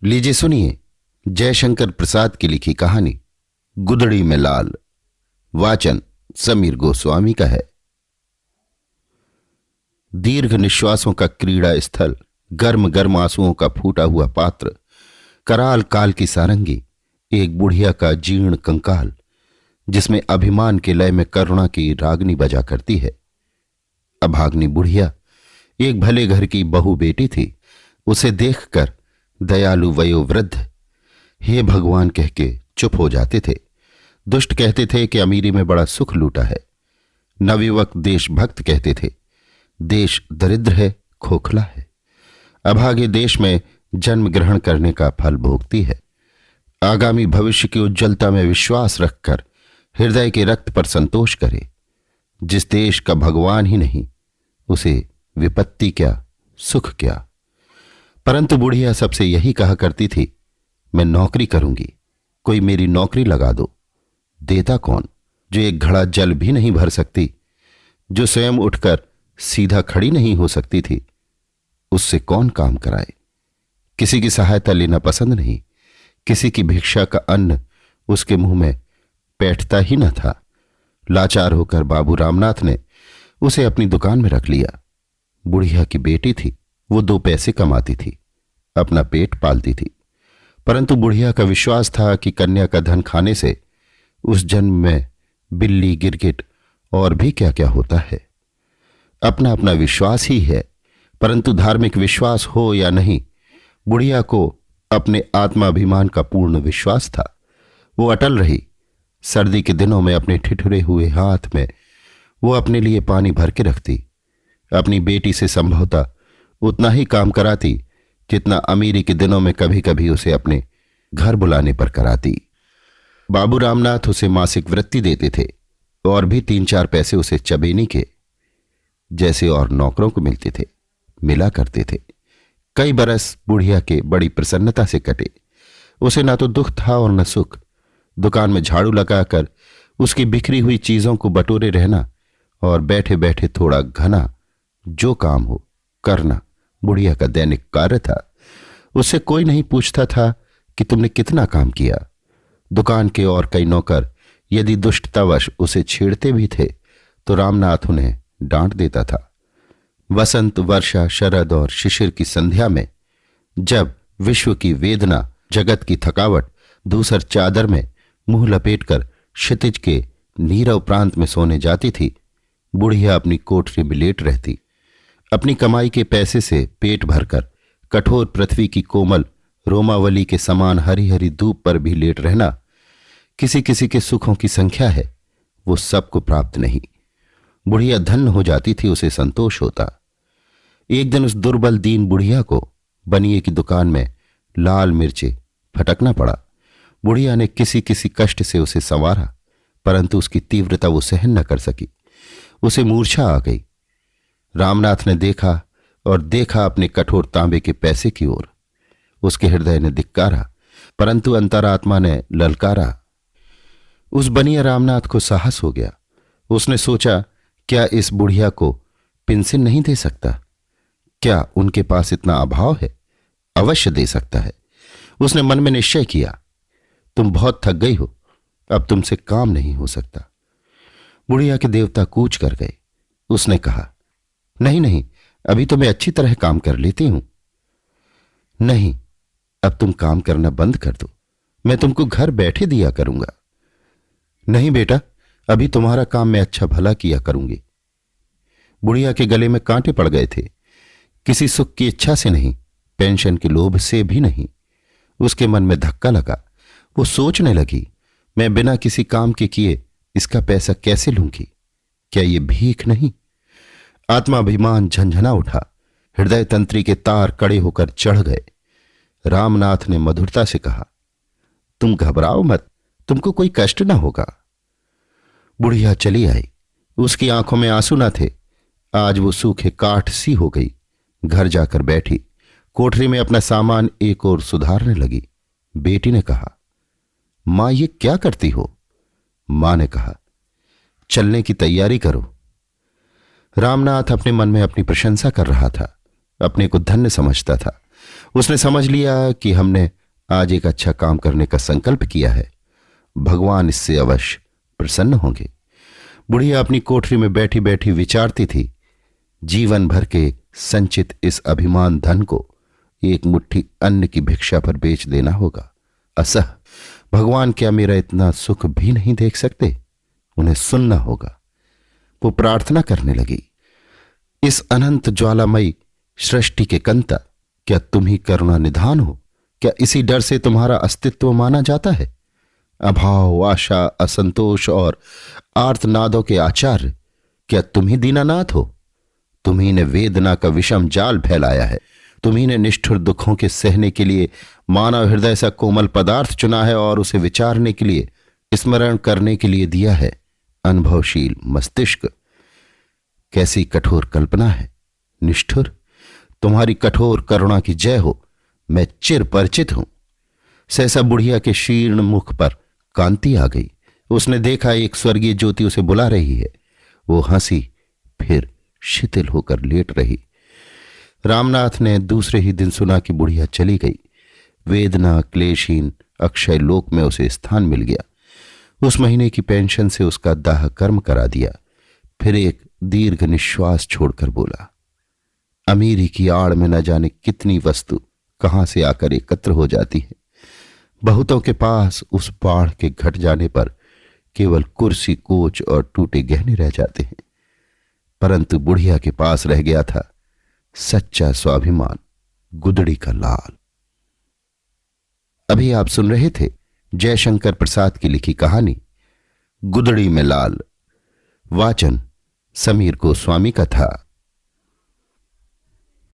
लीजिए सुनिए जयशंकर प्रसाद की लिखी कहानी गुदड़ी में लाल। वाचन समीर गोस्वामी का है। दीर्घ निश्वासों का क्रीड़ा स्थल, गर्म गर्म आंसुओं का फूटा हुआ पात्र, कराल काल की सारंगी, एक बुढ़िया का जीर्ण कंकाल जिसमें अभिमान के लय में करुणा की रागनी बजा करती है। अभाग्नि बुढ़िया एक भले घर की बहू बेटी थी। उसे देखकर दयालु वयोवृद्ध हे भगवान कह के चुप हो जाते थे। दुष्ट कहते थे कि अमीरी में बड़ा सुख लूटा है। नवयुवक देशभक्त कहते थे देश दरिद्र है, खोखला है। अभागे देश में जन्म ग्रहण करने का फल भोगती है। आगामी भविष्य की उज्ज्वलता में विश्वास रखकर हृदय के रक्त पर संतोष करे। जिस देश का भगवान ही नहीं उसे विपत्ति क्या, सुख क्या। परंतु बुढ़िया सबसे यही कहा करती थी, मैं नौकरी करूंगी, कोई मेरी नौकरी लगा दो। देता कौन जो एक घड़ा जल भी नहीं भर सकती, जो स्वयं उठकर सीधा खड़ी नहीं हो सकती थी, उससे कौन काम कराए। किसी की सहायता लेना पसंद नहीं, किसी की भिक्षा का अन्न उसके मुंह में बैठता ही न था। लाचार होकर बाबू रामनाथ ने उसे अपनी दुकान में रख लिया। बुढ़िया की बेटी थी, वो 2 पैसे कमाती थी, अपना पेट पालती थी। परंतु बुढ़िया का विश्वास था कि कन्या का धन खाने से उस जन्म में बिल्ली गिरगिट और भी क्या क्या होता है। अपना अपना विश्वास ही है, परंतु धार्मिक विश्वास हो या नहीं, बुढ़िया को अपने आत्माभिमान का पूर्ण विश्वास था। वो अटल रही। सर्दी के दिनों में अपने ठिठुरे हुए हाथ में वो अपने लिए पानी भर के रखती। अपनी बेटी से संभवतः उतना ही काम कराती जितना अमीरी के दिनों में कभी कभी उसे अपने घर बुलाने पर कराती। बाबू रामनाथ उसे मासिक वृत्ति देते थे और भी 3-4 पैसे उसे चबेनी के जैसे और नौकरों को मिलते थे मिला करते थे। कई बरस बुढ़िया के बड़ी प्रसन्नता से कटे। उसे ना तो दुख था और न सुख। दुकान में झाड़ू लगाकर उसकी बिखरी हुई चीजों को बटोरे रहना और बैठे बैठे थोड़ा घना जो काम हो करना बुढ़िया का दैनिक कार्य था। उससे कोई नहीं पूछता था कि तुमने कितना काम किया। दुकान के और कई नौकर यदि दुष्टतावश उसे छेड़ते भी थे तो रामनाथ उन्हें डांट देता था। वसंत, वर्षा, शरद और शिशिर की संध्या में जब विश्व की वेदना, जगत की थकावट धूसर चादर में मुंह लपेटकर क्षितिज के नीरव प्रांत में सोने जाती थी, बुढ़िया अपनी कोठरी में लेट रहती। अपनी कमाई के पैसे से पेट भरकर कठोर पृथ्वी की कोमल रोमावली के समान हरी हरी धूप पर भी लेट रहना किसी किसी के सुखों की संख्या है, वो सबको प्राप्त नहीं। बुढ़िया धन्य हो जाती थी, उसे संतोष होता। एक दिन उस दुर्बल दीन बुढ़िया को बनिए की दुकान में लाल मिर्चे फटकना पड़ा। बुढ़िया ने किसी किसी कष्ट से उसे संवारा, परंतु उसकी तीव्रता वो सहन न कर सकी। उसे मूर्छा आ गई। रामनाथ ने देखा और देखा अपने कठोर तांबे के पैसे की ओर। उसके हृदय ने धिक्कारा, परंतु अंतरात्मा ने ललकारा। उस बनिया रामनाथ को साहस हो गया। उसने सोचा, क्या इस बुढ़िया को पेंशन नहीं दे सकता? क्या उनके पास इतना अभाव है? अवश्य दे सकता है। उसने मन में निश्चय किया, तुम बहुत थक गई हो, अब तुमसे काम नहीं हो सकता। बुढ़िया के देवता कूच कर गए। उसने कहा, नहीं नहीं, अभी तो मैं अच्छी तरह काम कर लेती हूं। नहीं, अब तुम काम करना बंद कर दो, मैं तुमको घर बैठे दिया करूंगा। नहीं बेटा, अभी तुम्हारा काम मैं अच्छा भला किया करूंगी। बुढ़िया के गले में कांटे पड़ गए थे। किसी सुख की इच्छा से नहीं, पेंशन के लोभ से भी नहीं। उसके मन में धक्का लगा। वो सोचने लगी, मैं बिना किसी काम के किए इसका पैसा कैसे लूंगी? क्या ये भीख नहीं? आत्माभिमान झंझना उठा। हृदय तंत्री के तार कड़े होकर चढ़ गए। रामनाथ ने मधुरता से कहा, तुम घबराओ मत, तुमको कोई कष्ट ना होगा। बुढ़िया चली आई। उसकी आंखों में आंसू न थे। आज वो सूखे काठ सी हो गई। घर जाकर बैठी, कोठरी में अपना सामान एक और सुधारने लगी। बेटी ने कहा, मां ये क्या करती हो? मां ने कहा, चलने की तैयारी करो। रामनाथ अपने मन में अपनी प्रशंसा कर रहा था, अपने को धन्य समझता था। उसने समझ लिया कि हमने आज एक अच्छा काम करने का संकल्प किया है, भगवान इससे अवश्य प्रसन्न होंगे। बुढ़िया अपनी कोठरी में बैठी बैठी विचारती थी, जीवन भर के संचित इस अभिमान धन को एक मुट्ठी अन्न की भिक्षा पर बेच देना होगा। असह भगवान क्या मेरा इतना सुख भी नहीं देख सकते? उन्हें सुनना होगा। वो प्रार्थना करने लगी, इस अनंत ज्वालामयी सृष्टि के कंता, क्या तुम ही करुणा निधान हो? क्या इसी डर से तुम्हारा अस्तित्व माना जाता है? अभाव, आशा, असंतोष और आर्तनादों के आचार्य, क्या तुम ही दीनानाथ हो? तुम्ही ने वेदना का विषम जाल फैलाया है। तुम्ही ने निष्ठुर दुखों के सहने के लिए मानव हृदय सा कोमल पदार्थ चुना है और उसे विचारने के लिए, स्मरण करने के लिए दिया है अनुभवशील मस्तिष्क। कैसी कठोर कल्पना है! निष्ठुर, तुम्हारी कठोर करुणा की जय हो। मैं चिर परिचित हूं। सहसा बुढ़िया के शीर्ण मुख पर कांति आ गई। उसने देखा एक स्वर्गीय ज्योति उसे बुला रही है। वो हंसी, फिर शिथिल होकर लेट रही। रामनाथ ने दूसरे ही दिन सुना कि बुढ़िया चली गई। वेदना क्लेशहीन अक्षय लोक में उसे स्थान मिल गया। उस महीने की पेंशन से उसका दाह कर्म करा दिया। फिर एक दीर्घ निश्वास छोड़कर बोला, अमीरी की आड़ में न जाने कितनी वस्तु कहां से आकर एकत्र हो जाती है। बहुतों के पास उस बाढ़ के घट जाने पर केवल कुर्सी, कोच और टूटे गहने रह जाते हैं, परंतु बुढ़िया के पास रह गया था सच्चा स्वाभिमान, गुदड़ी का लाल। अभी आप सुन रहे थे जयशंकर प्रसाद की लिखी कहानी गुदड़ी में लाल। वाचन समीर गोस्वामी का था।